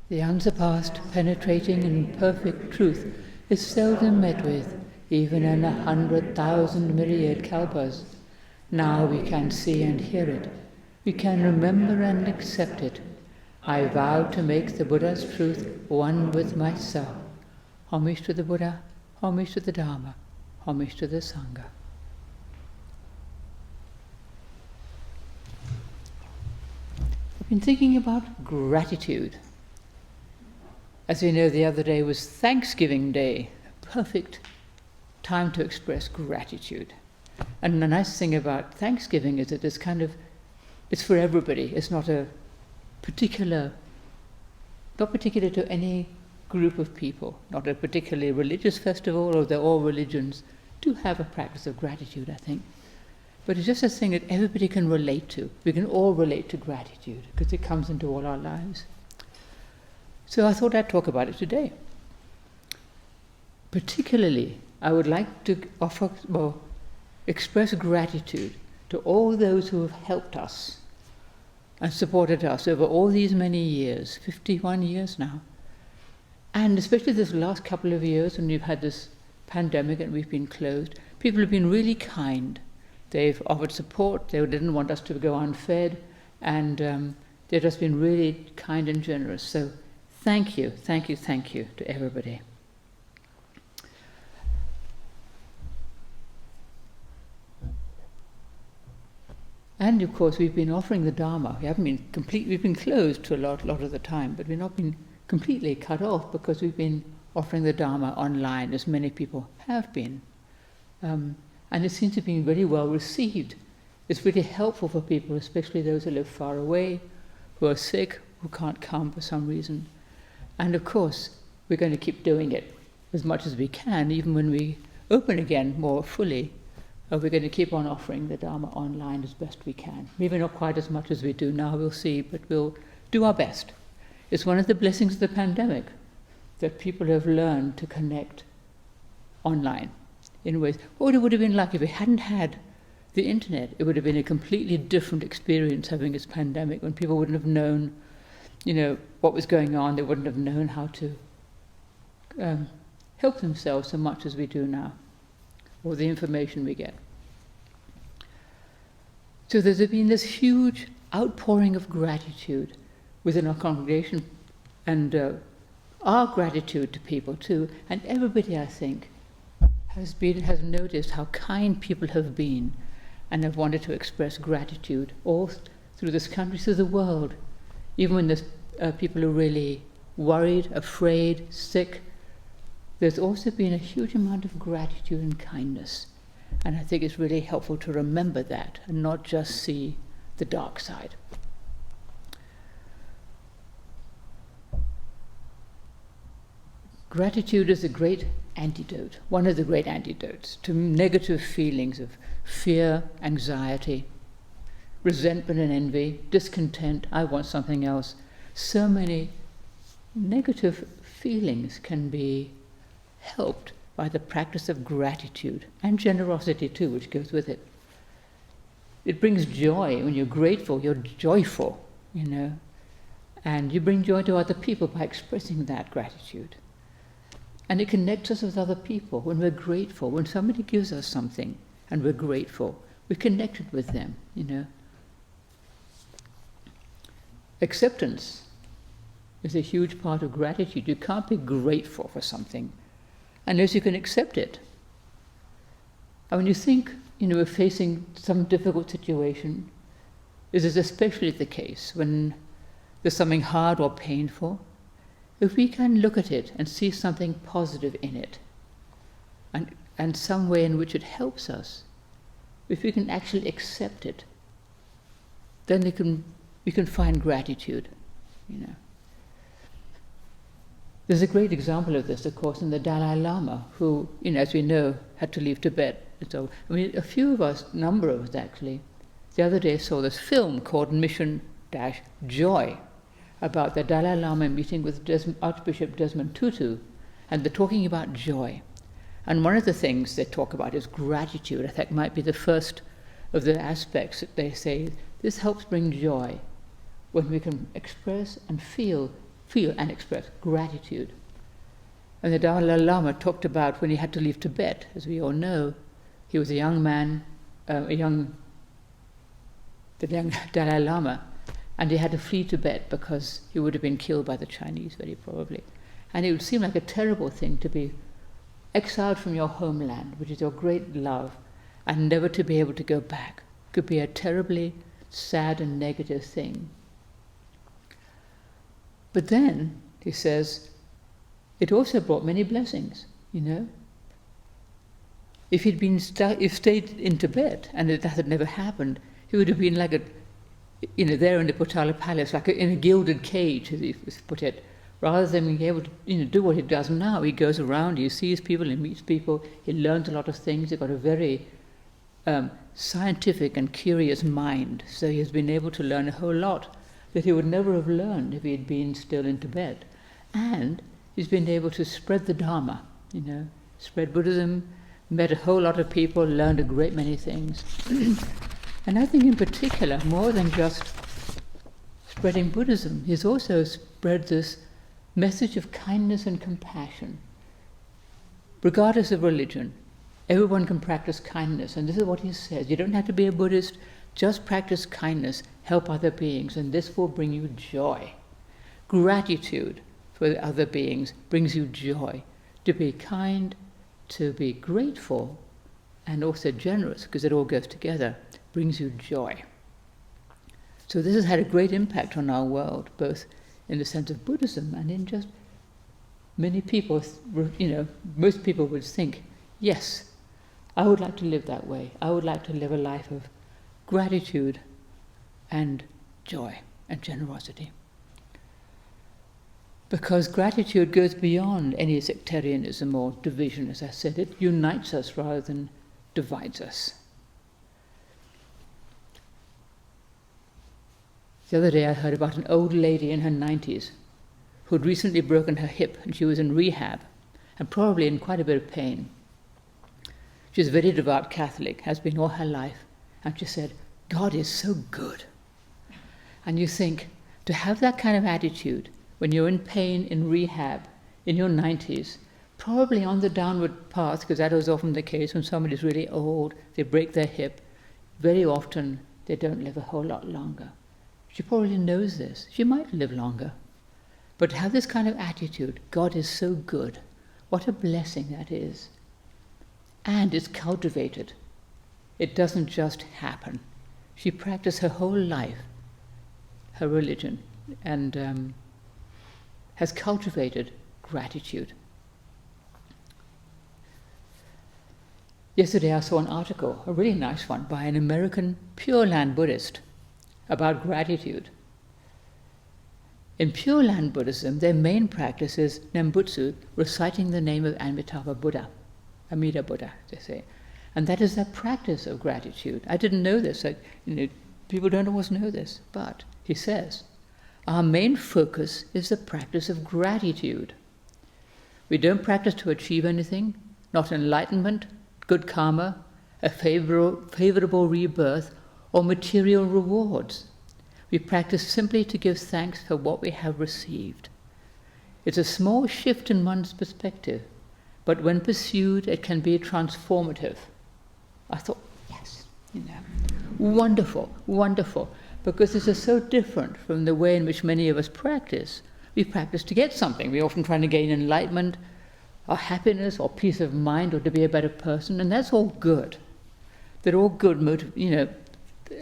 The unsurpassed, penetrating and perfect truth is seldom met with, even in 100,000 myriad kalpas. Now we can see and hear it. We can remember and accept it. I vow to make the Buddha's truth one with myself. Homage to the Buddha, homage to the Dharma, homage to the Sangha. I've been thinking about gratitude. As we know, the other day was Thanksgiving Day, a perfect time to express gratitude. And the nice thing about Thanksgiving is that it's for everybody. It's not particular to any group of people, not a particularly religious festival, although all religions do have a practice of gratitude, I think. But it's just a thing that everybody can relate to. We can all relate to gratitude because it comes into all our lives. So I thought I'd talk about it today. Particularly, I would like to express gratitude to all those who have helped us and supported us over all these many years, 51 years now. And especially this last couple of years when we've had this pandemic and we've been closed, people have been really kind. They've offered support, they didn't want us to go unfed, and they've just been really kind and generous. So thank you to everybody. And of course we've been offering the Dharma. We've been closed to a lot of the time, but we've not been completely cut off because we've been offering the Dharma online, as many people have been. And it seems to be very well received. It's really helpful for people, especially those who live far away, who are sick, who can't come for some reason. And of course, we're going to keep doing it as much as we can, even when we open again more fully. We're going to keep on offering the Dharma online as best we can. Maybe not quite as much as we do now, we'll see, but we'll do our best. It's one of the blessings of the pandemic that people have learned to connect online in ways. What it would have been like if we hadn't had the internet. It would have been a completely different experience having this pandemic, when people wouldn't have known, what was going on. They wouldn't have known how to help themselves so much as we do now, or the information we get. So there's been this huge outpouring of gratitude within our congregation, and our gratitude to people too, and everybody, I think, has noticed how kind people have been and have wanted to express gratitude all through this country, through the world. Even when there's people who are really worried, afraid, sick, there's also been a huge amount of gratitude and kindness. And I think it's really helpful to remember that and not just see the dark side. Gratitude is a great antidote, one of the great antidotes to negative feelings of fear, anxiety, resentment and envy, discontent, I want something else. So many negative feelings can be helped by the practice of gratitude, and generosity too, which goes with it. It brings joy. When you're grateful, you're joyful, and you bring joy to other people by expressing that gratitude. And it connects us with other people when we're grateful. When somebody gives us something and we're grateful, we're connected with them, Acceptance is a huge part of gratitude. You can't be grateful for something unless you can accept it. And when you think, we're facing some difficult situation, this is especially the case when there's something hard or painful. If we can look at it and see something positive in it, and some way in which it helps us, if we can actually accept it, then we can find gratitude, There's a great example of this, of course, in the Dalai Lama, who, as we know, had to leave Tibet. So, a few of us, number of us actually, the other day saw this film called Mission-Joy, about the Dalai Lama meeting with Archbishop Desmond Tutu, and they're talking about joy. And one of the things they talk about is gratitude. I think might be the first of the aspects that they say, this helps bring joy when we can express and feel feel and express gratitude. And the Dalai Lama talked about when he had to leave Tibet. As we all know, he was a young man, the young Dalai Lama, and he had to flee Tibet because he would have been killed by the Chinese, very probably. And it would seem like a terrible thing to be exiled from your homeland, which is your great love, and never to be able to go back. It could be a terribly sad and negative thing. But then, he says, it also brought many blessings, you know. If he'd been stayed in Tibet and that had never happened, he would have been like there in the Potala Palace, like in a gilded cage, as he put it, rather than being able to, do what he does now. He goes around, he sees people, he meets people, he learns a lot of things. He's got a very scientific and curious mind, so he has been able to learn a whole lot that he would never have learned if he had been still in Tibet. And he's been able to spread the Dharma, spread Buddhism, met a whole lot of people, learned a great many things. And I think in particular, more than just spreading Buddhism, he's also spread this message of kindness and compassion. Regardless of religion, everyone can practice kindness, and this is what he says. You don't have to be a Buddhist, just practice kindness, help other beings, and this will bring you joy. Gratitude for other beings brings you joy. To be kind, to be grateful, and also generous, because it all goes together, brings you joy. So this has had a great impact on our world, both in the sense of Buddhism and in just many people, most people would think, yes, I would like to live that way. I would like to live a life of gratitude and joy and generosity. Because gratitude goes beyond any sectarianism or division, as I said. It unites us rather than divides us. The other day I heard about an old lady in her 90s who had recently broken her hip, and she was in rehab and probably in quite a bit of pain. She's a very devout Catholic, has been all her life, and she said, God is so good. And you think, to have that kind of attitude when you're in pain, in rehab, in your 90s, probably on the downward path, because that is often the case when somebody's really old, they break their hip, very often they don't live a whole lot longer. She probably knows this. She might live longer. But to have this kind of attitude, God is so good, what a blessing that is. And it's cultivated. It doesn't just happen. She practiced her whole life, her religion, and has cultivated gratitude. Yesterday I saw an article, a really nice one, by an American Pure Land Buddhist about gratitude. In Pure Land Buddhism, their main practice is Nembutsu, reciting the name of Amitabha Buddha, Amida Buddha, they say. And that is their practice of gratitude. I didn't know this. People don't always know this. But, he says, our main focus is the practice of gratitude. We don't practice to achieve anything, not enlightenment, good karma, a favorable rebirth, or material rewards. We practice simply to give thanks for what we have received. It's a small shift in one's perspective, but when pursued, it can be transformative. I thought, yes, wonderful, wonderful, because this is so different from the way in which many of us practice. We practice to get something. We're often trying to gain enlightenment, or happiness, or peace of mind, or to be a better person, and that's all good. They're all good,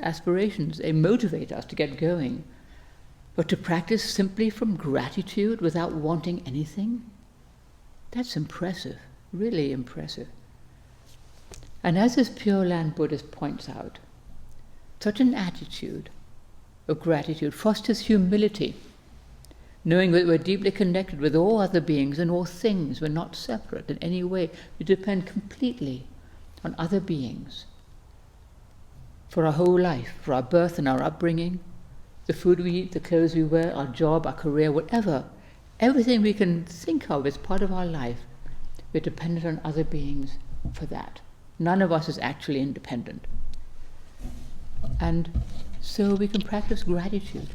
aspirations. They motivate us to get going. But to practice simply from gratitude without wanting anything, that's impressive, really impressive. And as this Pure Land Buddhist points out, such an attitude of gratitude fosters humility, knowing that we're deeply connected with all other beings and all things. We're not separate in any way. We depend completely on other beings for our whole life, for our birth and our upbringing, the food we eat, the clothes we wear, our job, our career, whatever. Everything we can think of as part of our life, we're dependent on other beings for that. None of us is actually independent. And so we can practice gratitude,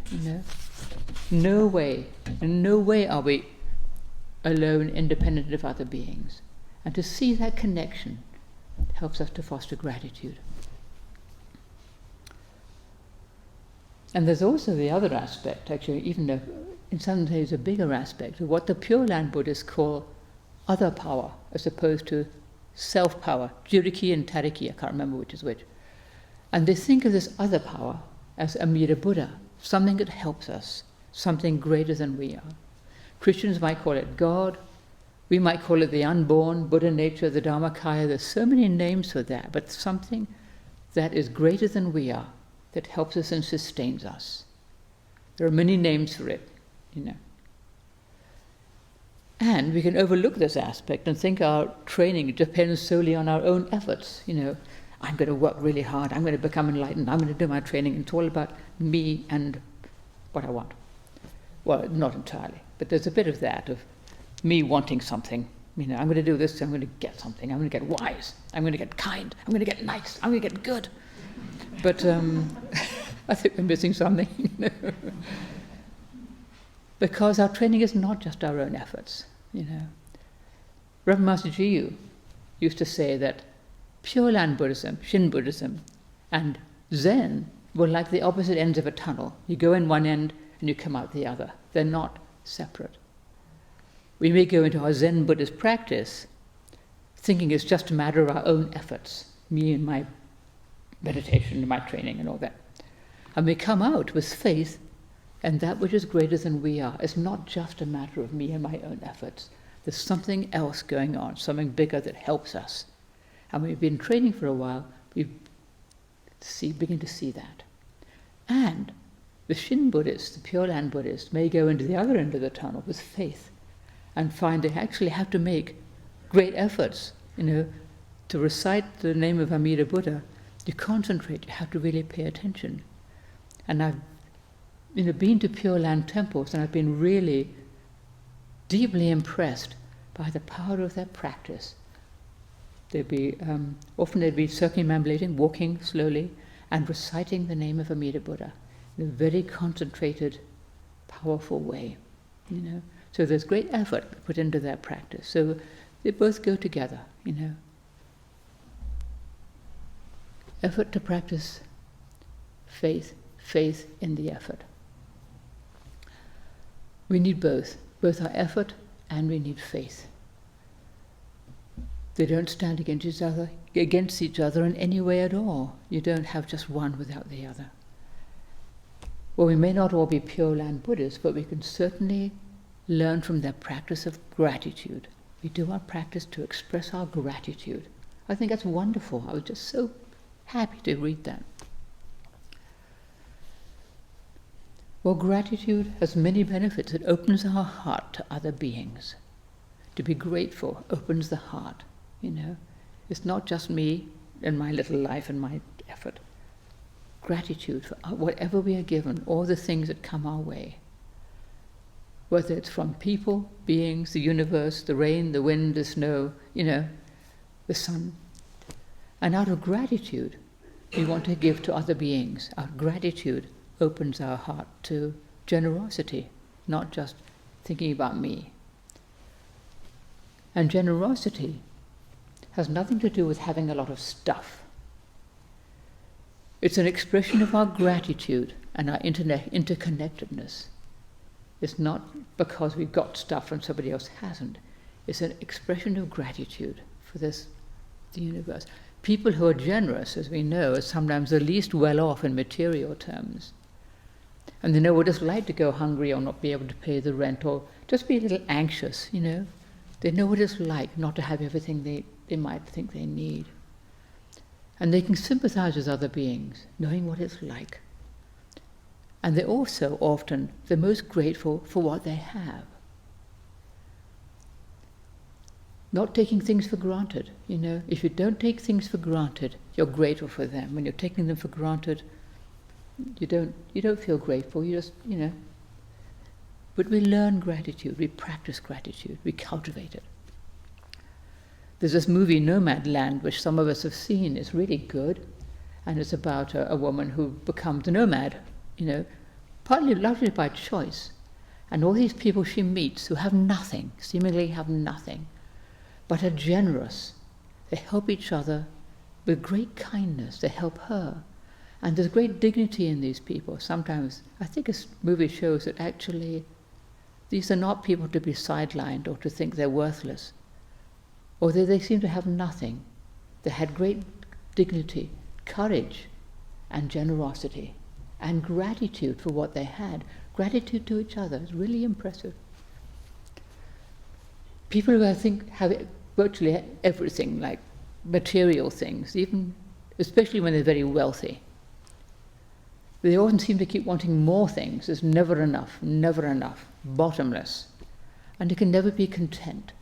no way, in no way are we alone, independent of other beings. And to see that connection helps us to foster gratitude. And there's also the other aspect, actually, even though in some ways a bigger aspect, of what the Pure Land Buddhists call other power, as opposed to self-power, Jiriki and Tariki, I can't remember which is which. And they think of this other power as Amida Buddha, something that helps us, something greater than we are. Christians might call it God, we might call it the unborn, Buddha nature, the Dharmakaya. There's so many names for that, but something that is greater than we are, that helps us and sustains us. There are many names for it, you know. And we can overlook this aspect and think our training depends solely on our own efforts. You know, I'm going to work really hard, I'm going to become enlightened, I'm going to do my training. It's all about me and what I want. Well, not entirely, but there's a bit of that, of me wanting something. You know, I'm going to do this, I'm going to get something, I'm going to get wise, I'm going to get kind, I'm going to get nice, I'm going to get good. But I think we're missing something. Because our training is not just our own efforts, you know. Reverend Master Jiyu used to say that Pure Land Buddhism, Shin Buddhism, and Zen were like the opposite ends of a tunnel. You go in one end and you come out the other. They're not separate. We may go into our Zen Buddhist practice thinking it's just a matter of our own efforts, me and my meditation and my training and all that. And we come out with faith, and that which is greater than we are is not just a matter of me and my own efforts. There's something else going on, something bigger that helps us. And we've been training for a while, we begin to see that. And the Shin Buddhists, the Pure Land Buddhists, may go into the other end of the tunnel with faith and find they actually have to make great efforts, you know, to recite the name of Amida Buddha. You concentrate, you have to really pay attention. And I've been to Pure Land temples, and I've been really deeply impressed by the power of their practice. Often they'd be circumambulating, walking slowly, and reciting the name of Amida Buddha in a very concentrated, powerful way. You know, so there's great effort put into their practice. So they both go together. You know, effort to practice faith, faith in the effort. We need both our effort and we need faith. They don't stand against each other in any way at all. You don't have just one without the other. Well, we may not all be Pure Land Buddhists, but we can certainly learn from their practice of gratitude. We do our practice to express our gratitude. I think that's wonderful. I was just so happy to read that. Well, gratitude has many benefits. It opens our heart to other beings. To be grateful opens the heart, you know. It's not just me and my little life and my effort. Gratitude for whatever we are given, all the things that come our way. Whether it's from people, beings, the universe, the rain, the wind, the snow, you know, the sun. And out of gratitude, we want to give to other beings. Our gratitude opens our heart to generosity, not just thinking about me. And generosity has nothing to do with having a lot of stuff. It's an expression of our gratitude and our interconnectedness. It's not because we've got stuff and somebody else hasn't. It's an expression of gratitude for the universe. People who are generous, as we know, are sometimes the least well off in material terms. And they know what it's like to go hungry or not be able to pay the rent or just be a little anxious, you know. They know what it's like not to have everything they might think they need. And they can sympathize with other beings, knowing what it's like. And they're also often the most grateful for what they have. Not taking things for granted, you know. If you don't take things for granted, you're grateful for them. When you're taking them for granted, you don't feel grateful, you just, you know. But we learn gratitude, we practice gratitude, we cultivate it. There's this movie, Nomadland, which some of us have seen. It's really good. And it's about a woman who becomes a nomad, you know, partly largely by choice. And all these people she meets who have nothing, seemingly have nothing, but are generous. They help each other with great kindness. They help her. And there's great dignity in these people. Sometimes, I think a movie shows that actually these are not people to be sidelined or to think they're worthless. Although they seem to have nothing, they had great dignity, courage, and generosity, and gratitude for what they had. Gratitude to each other is really impressive. People who I think have virtually everything, like material things, even especially when they're very wealthy, they often seem to keep wanting more things. There's never enough, bottomless. And you can never be content.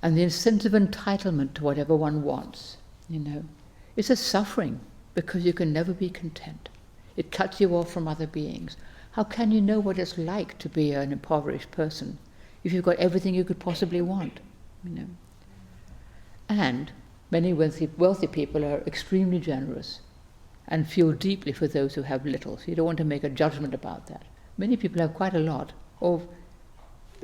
And the sense of entitlement to whatever one wants, is a suffering because you can never be content. It cuts you off from other beings. How can you know what it's like to be an impoverished person if you've got everything you could possibly want? And many wealthy people are extremely generous and feel deeply for those who have little. So you don't want to make a judgment about that. Many people have quite a lot, or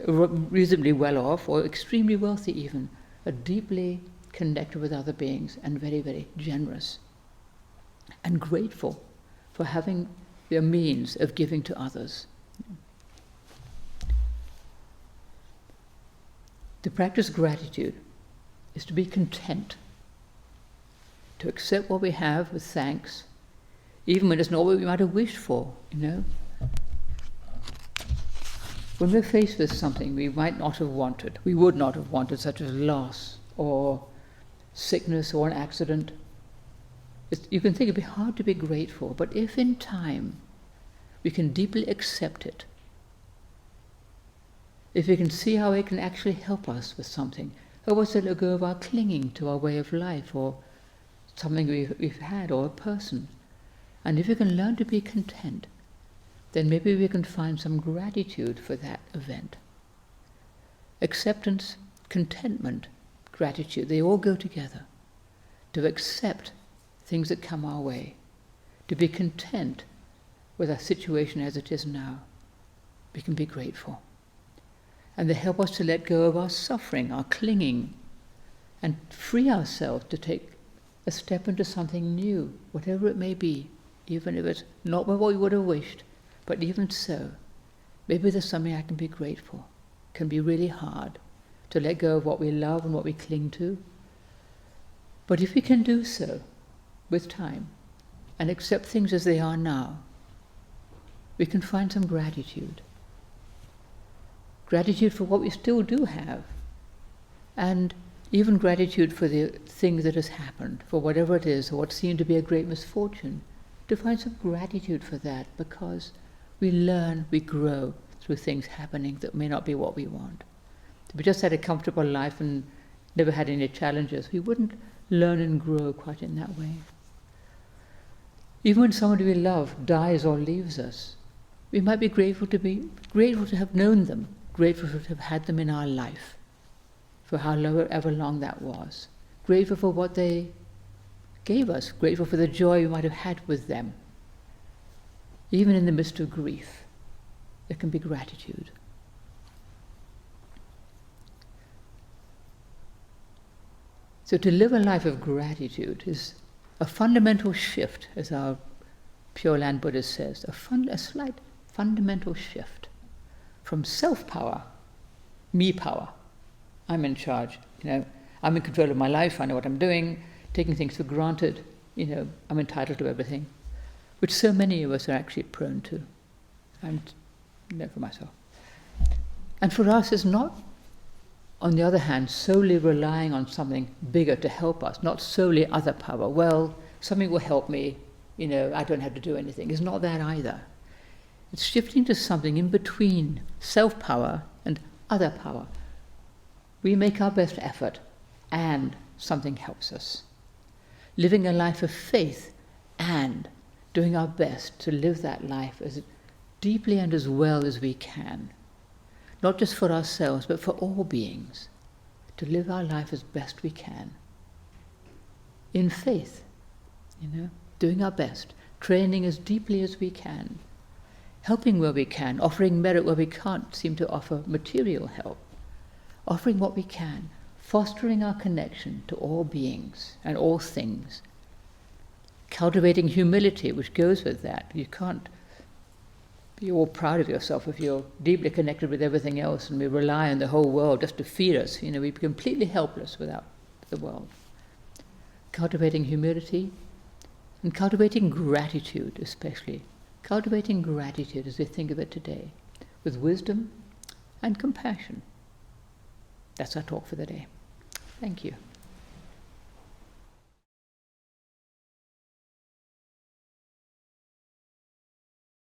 reasonably well off, or extremely wealthy even, are deeply connected with other beings and very, very generous and grateful for having their means of giving to others. To practice gratitude is to be content, to accept what we have with thanks, even when it's not what we might have wished for, When we're faced with something we might not have wanted, we would not have wanted, such as loss or sickness or an accident, you can think it'd be hard to be grateful, but if in time we can deeply accept it, if we can see how it can actually help us with something, help us to let go of our clinging to our way of life or something we've had or a person, and if we can learn to be content, then maybe we can find some gratitude for that event. Acceptance, contentment, gratitude, they all go together. To accept things that come our way, to be content with our situation as it is now, we can be grateful. And they help us to let go of our suffering, our clinging, and free ourselves to take a step into something new, whatever it may be, even if it's not what we would have wished, but even so, maybe there's something I can be grateful. It can be really hard to let go of what we love and what we cling to. But if we can do so with time and accept things as they are now, we can find some gratitude. Gratitude for what we still do have, and even gratitude for the thing that has happened, for whatever it is, or what seemed to be a great misfortune, to find some gratitude for that, because we learn, we grow through things happening that may not be what we want. If we just had a comfortable life and never had any challenges, we wouldn't learn and grow quite in that way. Even when somebody we love dies or leaves us, we might be grateful to have known them, grateful to have had them in our life, for however long that was, grateful for what they gave us, grateful for the joy we might have had with them. Even in the midst of grief, there can be gratitude. So to live a life of gratitude is a fundamental shift, as our Pure Land Buddhist says, a slight fundamental shift from self-power, me power. I'm in charge, I'm in control of my life, I know what I'm doing, taking things for granted, I'm entitled to everything, which so many of us are actually prone to. I'm for myself. And for us, it's not, on the other hand, solely relying on something bigger to help us, not solely other power. Well, something will help me, I don't have to do anything. It's not that either. It's shifting to something in between self-power and other power. We make our best effort and something helps us. Living a life of faith and doing our best to live that life as deeply and as well as we can. Not just for ourselves, but for all beings. To live our life as best we can. In faith, doing our best, training as deeply as we can, helping where we can, offering merit where we can't seem to offer material help, offering what we can, fostering our connection to all beings and all things, cultivating humility, which goes with that. You can't be all proud of yourself if you're deeply connected with everything else and we rely on the whole world just to feed us. You know, we're completely helpless without the world. Cultivating humility and cultivating gratitude, especially. Cultivating gratitude as we think of it today, with wisdom and compassion. That's our talk for the day. Thank you.